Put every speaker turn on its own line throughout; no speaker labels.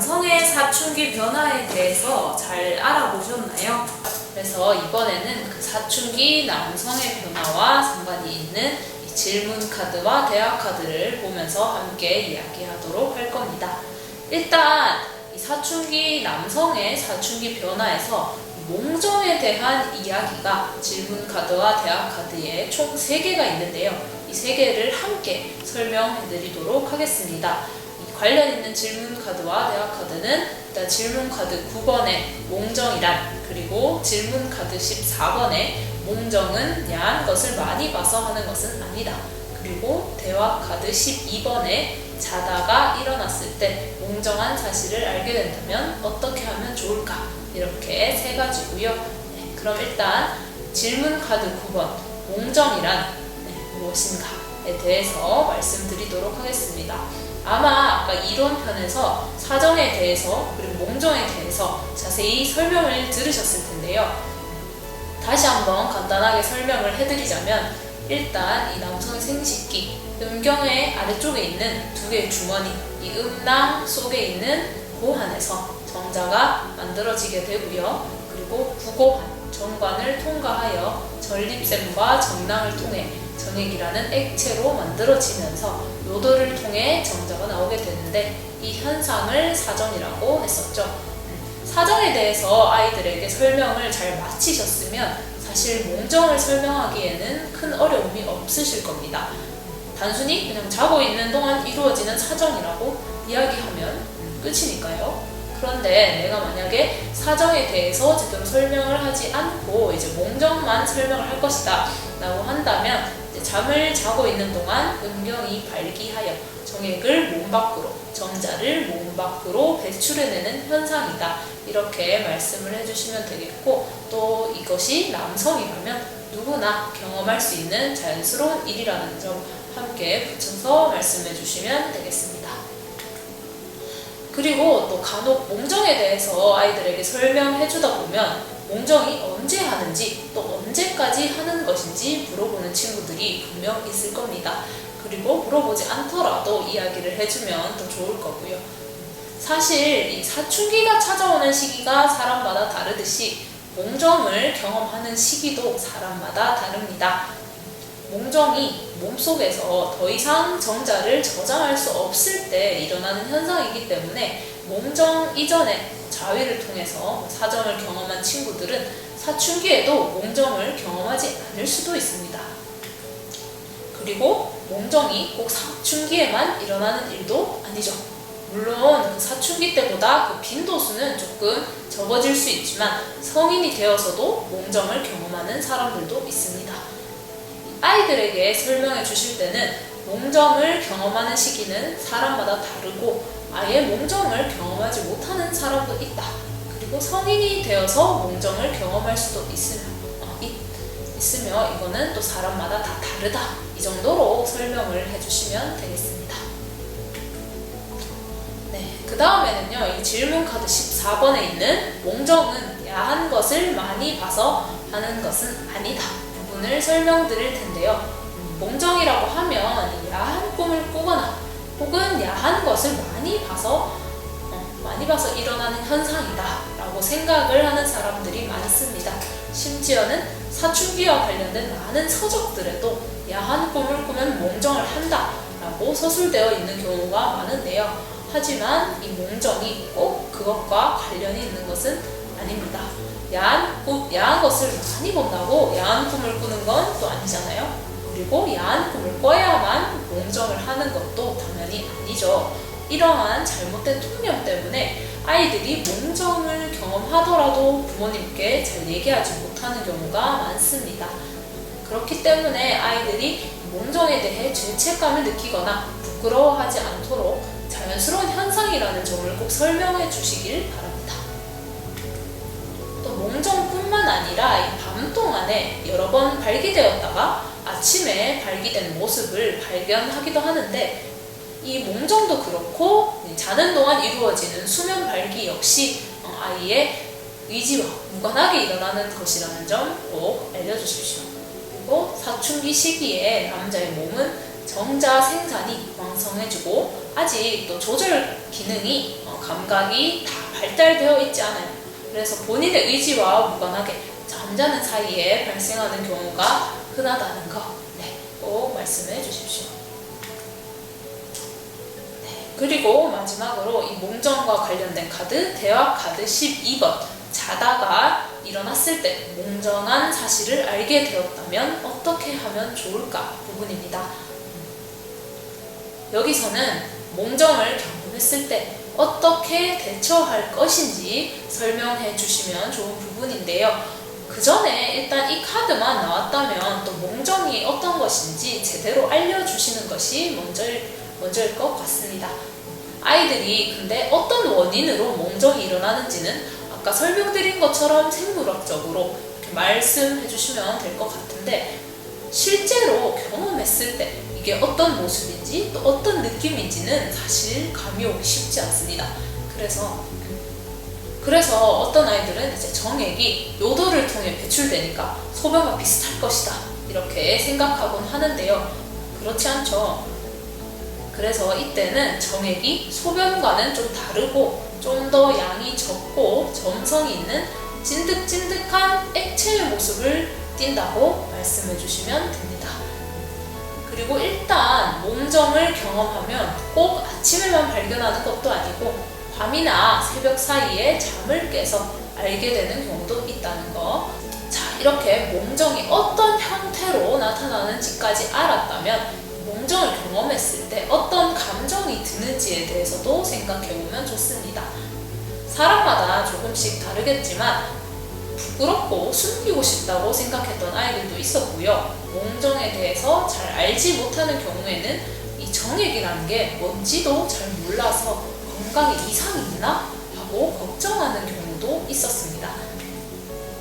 남성의 사춘기 변화에 대해서 잘 알아보셨나요? 그래서 이번에는 그 사춘기 남성의 변화와 상관이 있는 이 질문 카드와 대화 카드를 보면서 함께 이야기하도록 할 겁니다. 일단 이 사춘기 남성의 사춘기 변화에서 몽정에 대한 이야기가 질문 카드와 대화 카드에 총 3개가 있는데요. 이 3개를 함께 설명해 드리도록 하겠습니다. 관련 있는 질문 카드와 대화 카드는 일단 질문 카드 9번의 몽정이란, 그리고 질문 카드 14번의 몽정은 야한 것을 많이 봐서 하는 것은 아니다, 그리고 대화 카드 12번에 자다가 일어났을 때 몽정한 사실을 알게 된다면 어떻게 하면 좋을까, 이렇게 3가지고요. 그럼 일단 질문 카드 9번 몽정이란 무엇인가에 대해서 말씀드리도록 하겠습니다. 아마 아까 이론편에서 사정에 대해서 그리고 몽정에 대해서 자세히 설명을 들으셨을 텐데요. 다시 한번 간단하게 설명을 해드리자면, 일단 이 남성의 생식기, 음경의 아래쪽에 있는 2개의 주머니, 이 음낭 속에 있는 고환에서 정자가 만들어지게 되고요. 그리고 부고환, 정관을 통과하여 전립腺과 정낭을 통해 정액이라는 액체로 만들어지면서 요도를 통해 정자가 나오게 되는데, 이 현상을 사정이라고 했었죠. 사정에 대해서 아이들에게 설명을 잘 마치셨으면 사실 몽정을 설명하기에는 큰 어려움이 없으실 겁니다. 단순히 그냥 자고 있는 동안 이루어지는 사정이라고 이야기하면 끝이니까요. 그런데 내가 만약에 사정에 대해서 제대로 설명을 하지 않고 이제 몽정만 설명을 할 것이다 라고 한다면, 잠을 자고 있는 동안 음경이 발기하여 정액을 몸 밖으로, 정자를 몸 밖으로 배출해내는 현상이다, 이렇게 말씀을 해주시면 되겠고, 또 이것이 남성이라면 누구나 경험할 수 있는 자연스러운 일이라는 점 함께 붙여서 말씀해 주시면 되겠습니다. 그리고 또 간혹 몽정에 대해서 아이들에게 설명해 주다 보면 몽정이 언제 하는지, 또 언제까지 하는 것인지 물어보는 친구들이 분명 있을 겁니다. 그리고 물어보지 않더라도 이야기를 해주면 더 좋을 거고요. 사실 이 사춘기가 찾아오는 시기가 사람마다 다르듯이 몽정을 경험하는 시기도 사람마다 다릅니다. 몽정이 몸속에서 더 이상 정자를 저장할 수 없을 때 일어나는 현상이기 때문에 몽정 이전에 자위를 통해서 사정을 경험한 친구들은 사춘기에도 몽정을 경험하지 않을 수도 있습니다. 그리고 몽정이 꼭 사춘기에만 일어나는 일도 아니죠. 물론 사춘기 때보다 그 빈도수는 조금 적어질 수 있지만 성인이 되어서도 몽정을 경험하는 사람들도 있습니다. 아이들에게 설명해 주실 때는 몽정을 경험하는 시기는 사람마다 다르고 아예 몽정을 경험하지 못하는 사람도 있다, 그리고 성인이 되어서 몽정을 경험할 수도 있으며 이거는 또 사람마다 다 다르다, 이 정도로 설명을 해주시면 되겠습니다. 그 다음에는요, 이 질문 카드 14번에 있는 몽정은 야한 것을 많이 봐서 하는 것은 아니다 부분을 설명드릴 텐데요. 몽정이라고 하면 야한 꿈을 꾸거나 혹은 야한 것을 많이 봐서 일어나는 현상이다 라고 생각을 하는 사람들이 많습니다. 심지어는 사춘기와 관련된 많은 서적들에도 야한 꿈을 꾸면 몽정을 한다 라고 서술되어 있는 경우가 많은데요. 하지만 이 몽정이 꼭 그것과 관련이 있는 것은 아닙니다. 야한 것을 많이 본다고 야한 꿈을 꾸는 건 또 아니잖아요. 그리고 야한 꿈을 꿔야만 몽정을 하는 것도 당연히 아니죠. 이러한 잘못된 통념 때문에 아이들이 몽정을 경험하더라도 부모님께 잘 얘기하지 못하는 경우가 많습니다. 그렇기 때문에 아이들이 몽정에 대해 죄책감을 느끼거나 부끄러워하지 않도록 자연스러운 현상이라는 점을 꼭 설명해 주시길 바랍니다. 또 몽정뿐만 아니라 이 밤 동안에 여러 번 발기되었다가 아침에 발기된 모습을 발견하기도 하는데, 이 몽정도 그렇고 자는 동안 이루어지는 수면 발기 역시 아이의 의지와 무관하게 일어나는 것이라는 점 꼭 알려주십시오. 그리고 사춘기 시기에 남자의 몸은 정자 생산이 왕성해지고 아직 또 조절 기능이 감각이 다 발달되어 있지 않아요. 그래서 본인의 의지와 무관하게 잠자는 사이에 발생하는 경우가 흔하다는 거, 꼭 말씀해 주십시오. 그리고 마지막으로 이 몽정과 관련된 카드, 대화 카드 12번. 자다가 일어났을 때 몽정한 사실을 알게 되었다면 어떻게 하면 좋을까 부분입니다. 여기서는 몽정을 경험했을 때 어떻게 대처할 것인지 설명해 주시면 좋은 부분인데요. 그 전에 일단 이 카드만 나왔다면 또 몽정이 어떤 것인지 제대로 알려주시는 것이 먼저일 것 같습니다. 아이들이 근데 어떤 원인으로 몽정이 일어나는지는 아까 설명드린 것처럼 생물학적으로 이렇게 말씀해 주시면 될 것 같은데, 실제로 경험했을 때 이게 어떤 모습인지 또 어떤 느낌인지는 사실 감이 오기 쉽지 않습니다. 그래서 어떤 아이들은 이제 정액이 요도를 통해 배출되니까 소변과 비슷할 것이다 이렇게 생각하곤 하는데요. 그렇지 않죠. 그래서 이때는 정액이 소변과는 좀 다르고 좀 더 양이 적고 점성이 있는 찐득찐득한 액체의 모습을 띈다고 말씀해 주시면 됩니다. 그리고 일단 몽정을 경험하면 꼭 아침에만 발견하는 것도 아니고 밤이나 새벽 사이에 잠을 깨서 알게 되는 경우도 있다는 거. 자, 이렇게 몽정이 어떤 형태로 나타나는지까지 알았다면 몽정을 경험했을 때 어떤 감정이 드는지에 대해서도 생각해보면 좋습니다. 사람마다 조금씩 다르겠지만 부끄럽고 숨기고 싶다고 생각했던 아이들도 있었고요. 몽정에 대해서 잘 알지 못하는 경우에는 이 정액이라는 게 뭔지도 잘 몰라서 건강에 이상이 있나 하고 걱정하는 경우도 있었습니다.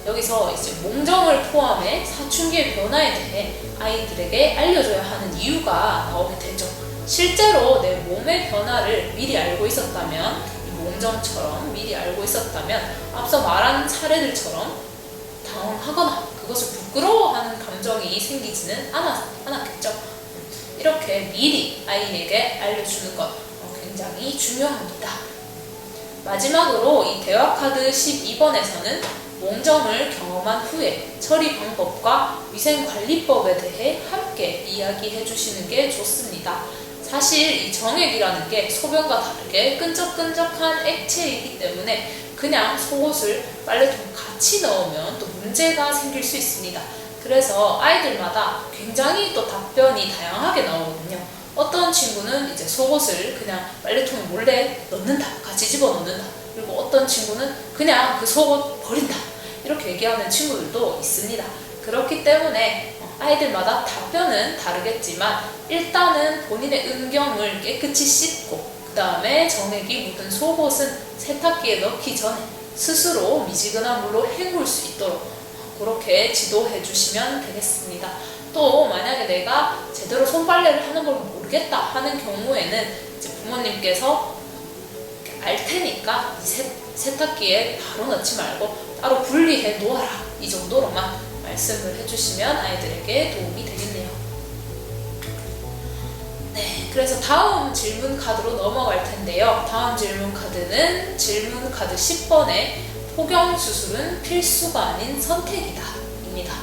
여기서 이제 몽정을 포함해 사춘기의 변화에 대해 아이들에게 알려줘야 하는 이유가 나오게 되죠. 실제로 내 몸의 변화를 미리 알고 있었다면, 이 몽정처럼 미리 알고 있었다면 앞서 말한 사례들처럼 당황하거나 그것을 부끄러워하는 감정이 생기지는 않았겠죠. 이렇게 미리 아이에게 알려주는 것 굉장히 중요합니다. 마지막으로 이 대화 카드 12번에서는 몽정을 경험한 후에 처리 방법과 위생관리법에 대해 함께 이야기해 주시는 게 좋습니다. 사실 이 정액이라는 게 소변과 다르게 끈적끈적한 액체이기 때문에 그냥 속옷을 빨래통에 같이 넣으면 또 문제가 생길 수 있습니다. 그래서 아이들마다 굉장히 또 답변이 다양하게 나오거든요. 어떤 친구는 이제 속옷을 그냥 빨래통에 몰래 넣는다, 같이 집어넣는다. 그리고 어떤 친구는 그냥 그 속옷 버린다, 이렇게 얘기하는 친구들도 있습니다. 그렇기 때문에 아이들마다 답변은 다르겠지만 일단은 본인의 음경을 깨끗이 씻고 그 다음에 정액이 묻은 속옷은 세탁기에 넣기 전에 스스로 미지근한 물로 헹굴 수 있도록 그렇게 지도해 주시면 되겠습니다. 또 만약에 내가 제대로 손빨래를 하는 걸 모르겠다 하는 경우에는 이제 부모님께서 알 테니까 세탁기에 바로 넣지 말고 따로 분리해 놓아라, 이 정도로만 말씀을 해주시면 아이들에게 도움이 되겠네요. 네, 그래서 다음 질문 카드로 넘어갈 텐데요. 다음 질문 카드는 질문 카드 10번에 포경수술은 필수가 아닌 선택이다 입니다.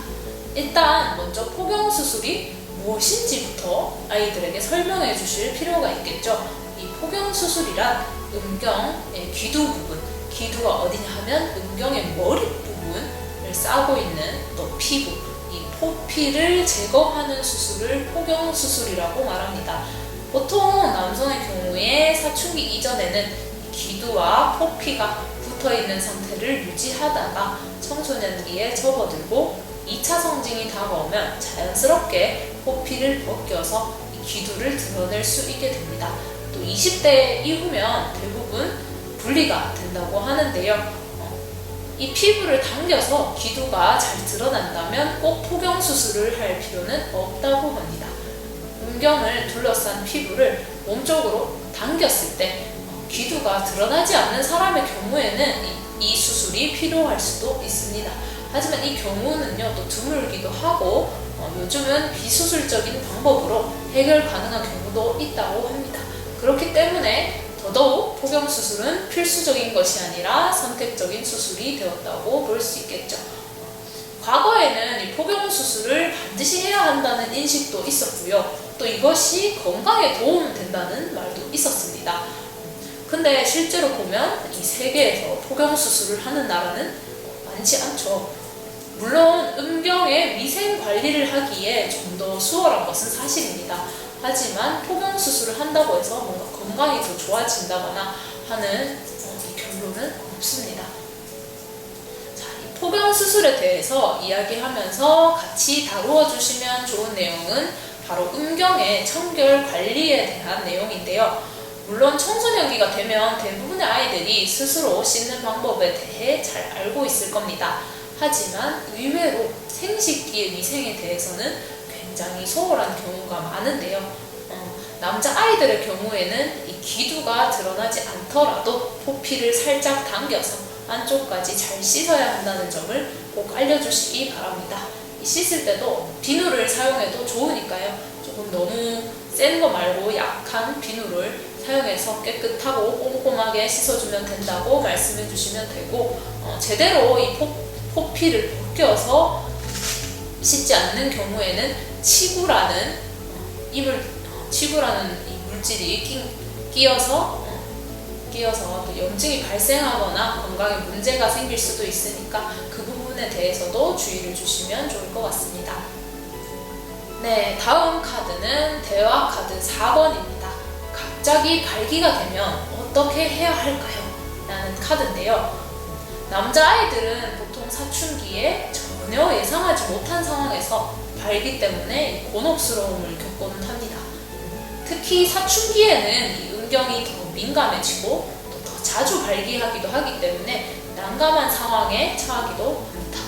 일단 먼저 포경수술이 무엇인지부터 아이들에게 설명해 주실 필요가 있겠죠. 이 포경수술이란 음경의 귀두 부분, 귀두가 어디냐 하면 음경의 머리 부분을 싸고 있는 또 피부, 이 포피를 제거하는 수술을 포경수술이라고 말합니다. 보통 남성의 경우에 사춘기 이전에는 귀두와 포피가 붙어있는 상태를 유지하다가 청소년기에 접어들고 2차 성징이 다가오면 자연스럽게 포피를 벗겨서 이 귀두를 드러낼 수 있게 됩니다. 또 20대 이후면 대부분 분리가 된다고 하는데요. 이 피부를 당겨서 귀두가 잘 드러난다면 꼭 포경수술을 할 필요는 없다고 합니다. 음경을 둘러싼 피부를 몸쪽으로 당겼을 때 귀두가 드러나지 않는 사람의 경우에는 이 수술이 필요할 수도 있습니다. 하지만 이 경우는요 또 드물기도 하고 요즘은 비수술적인 방법으로 해결 가능한 경우도 있다고 합니다. 그렇기 때문에 더 더더욱 포경수술은 필수적인 것이 아니라 선택적인 수술이 되었다고 볼 수 있겠죠. 과거에는 이 포경수술을 반드시 해야 한다는 인식도 있었고요. 또 이것이 건강에 도움된다는 말도 있었습니다. 근데 실제로 보면 이 세계에서 포경수술을 하는 나라는 많지 않죠. 물론 음경의 위생 관리를 하기에 좀 더 수월한 것은 사실입니다. 하지만 포경수술을 한다고 해서 뭔가 건강이 더 좋아진다거나 하는 이 결론은 없습니다. 자, 이 포경수술에 대해서 이야기하면서 같이 다루어 주시면 좋은 내용은 바로 음경의 청결 관리에 대한 내용인데요. 물론 청소년기가 되면 대부분의 아이들이 스스로 씻는 방법에 대해 잘 알고 있을 겁니다. 하지만 의외로 생식기의 위생에 대해서는 굉장히 소홀한 경우가 많은데요. 남자아이들의 경우에는 이 기두가 드러나지 않더라도 포피를 살짝 당겨서 안쪽까지 잘 씻어야 한다는 점을 꼭 알려주시기 바랍니다. 씻을 때도 비누를 사용해도 좋으니까요. 조금 너무 센 거 말고 약한 비누를 사용해서 깨끗하고 꼼꼼하게 씻어주면 된다고 말씀해 주시면 되고, 제대로 이 포피를 벗겨서 씻지 않는 경우에는 치구라는 이 물질이 끼어서 또 염증이 발생하거나 건강에 문제가 생길 수도 있으니까 그 부분에 대해서도 주의를 주시면 좋을 것 같습니다. 네, 다음 카드는 대화 카드 4번입니다. 갑자기 발기가 되면 어떻게 해야 할까요? 라는 카드인데요. 남자아이들은 보통 사춘기에 전혀 예상하지 못한 상황에서 발기 때문에 곤혹스러움을 겪곤 합니다. 특히 사춘기에는 이 음경이 더 민감해지고 또 더 자주 발기하기도 하기 때문에 난감한 상황에 처하기도 합니다.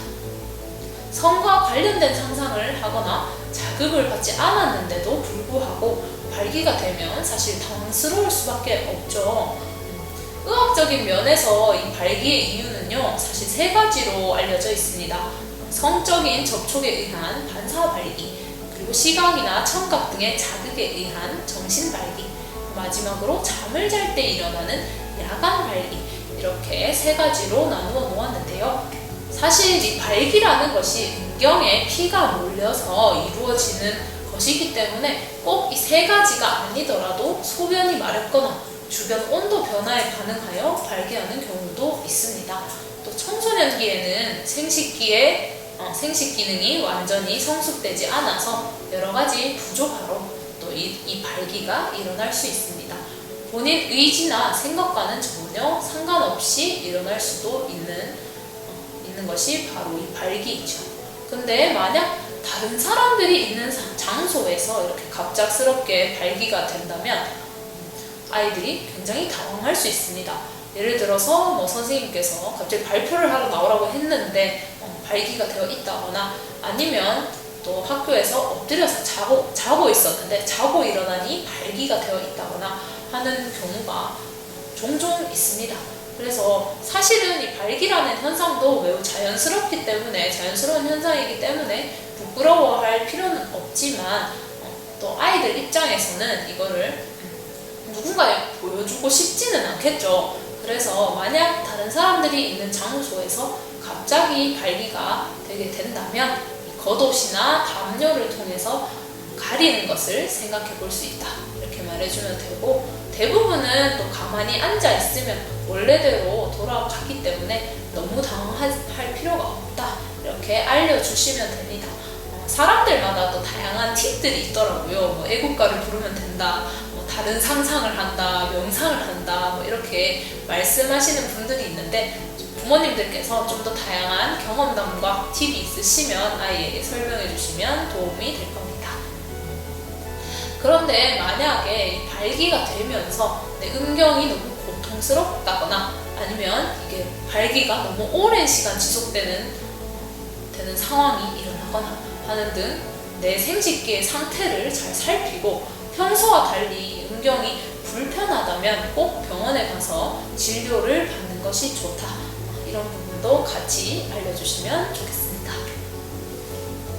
성과 관련된 상상을 하거나 자극을 받지 않았는데도 불구하고 발기가 되면 사실 당황스러울 수밖에 없죠. 의학적인 면에서 이 발기의 이유는요, 사실 3가지로 알려져 있습니다. 성적인 접촉에 의한 반사 발기, 그리고 시각이나 청각 등의 자극에 의한 정신 발기, 마지막으로 잠을 잘 때 일어나는 야간 발기, 이렇게 3가지로 나누어 놓았는데요. 사실 이 발기라는 것이 음경에 피가 몰려서 이루어지는 것이기 때문에 꼭 이 3가지가 아니더라도 소변이 마렵거나 주변 온도 변화에 반응하여 발기하는 경우도 있습니다. 또 청소년기에는 생식 기능이 완전히 성숙되지 않아서 여러 가지 부조화로 또 이 발기가 일어날 수 있습니다. 본인 의지나 생각과는 전혀 상관없이 일어날 수도 있는 것이 바로 이 발기이죠. 근데 만약 다른 사람들이 있는 장소에서 이렇게 갑작스럽게 발기가 된다면 아이들이 굉장히 당황할 수 있습니다. 예를 들어서 선생님께서 갑자기 발표를 하러 나오라고 했는데 발기가 되어 있다거나, 아니면 또 학교에서 엎드려서 자고 있었는데 자고 일어나니 발기가 되어 있다거나 하는 경우가 종종 있습니다. 그래서 사실은 이 발기라는 현상도 매우 자연스러운 현상이기 때문에 부끄러워할 필요는 없지만, 또 아이들 입장에서는 이거를 누군가에 보여주고 싶지는 않겠죠. 그래서 만약 다른 사람들이 있는 장소에서 갑자기 발기가 되게 된다면 겉옷이나 담요를 통해서 가리는 것을 생각해 볼 수 있다, 이렇게 말해주면 되고, 대부분은 또 가만히 앉아 있으면 원래대로 돌아가기 때문에 너무 당황할 필요가 없다, 이렇게 알려주시면 됩니다. 사람들마다 또 다양한 팁들이 있더라고요. 애국가를 부르면 된다, 다른 상상을 한다, 명상을 한다, 이렇게 말씀하시는 분들이 있는데, 부모님들께서 좀 더 다양한 경험담과 팁이 있으시면 아이에게 설명해 주시면 도움이 될 겁니다. 그런데 만약에 이 발기가 되면서 내 음경이 너무 고통스럽다거나, 아니면 이게 발기가 너무 오랜 시간 지속되는 상황이 일어나거나 하는 등 내 생식기의 상태를 잘 살피고 평소와 달리 음경이 불편하다면 꼭 병원에 가서 진료를 받는 것이 좋다, 이런 부분도 같이 알려주시면 좋겠습니다.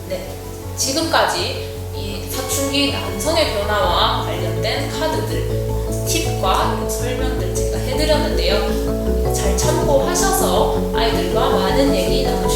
네, 지금까지 이 사춘기 남성의 변화와 관련된 카드들 팁과 설명 참고하셔서 아이들과 많은 얘기 나눠주세요.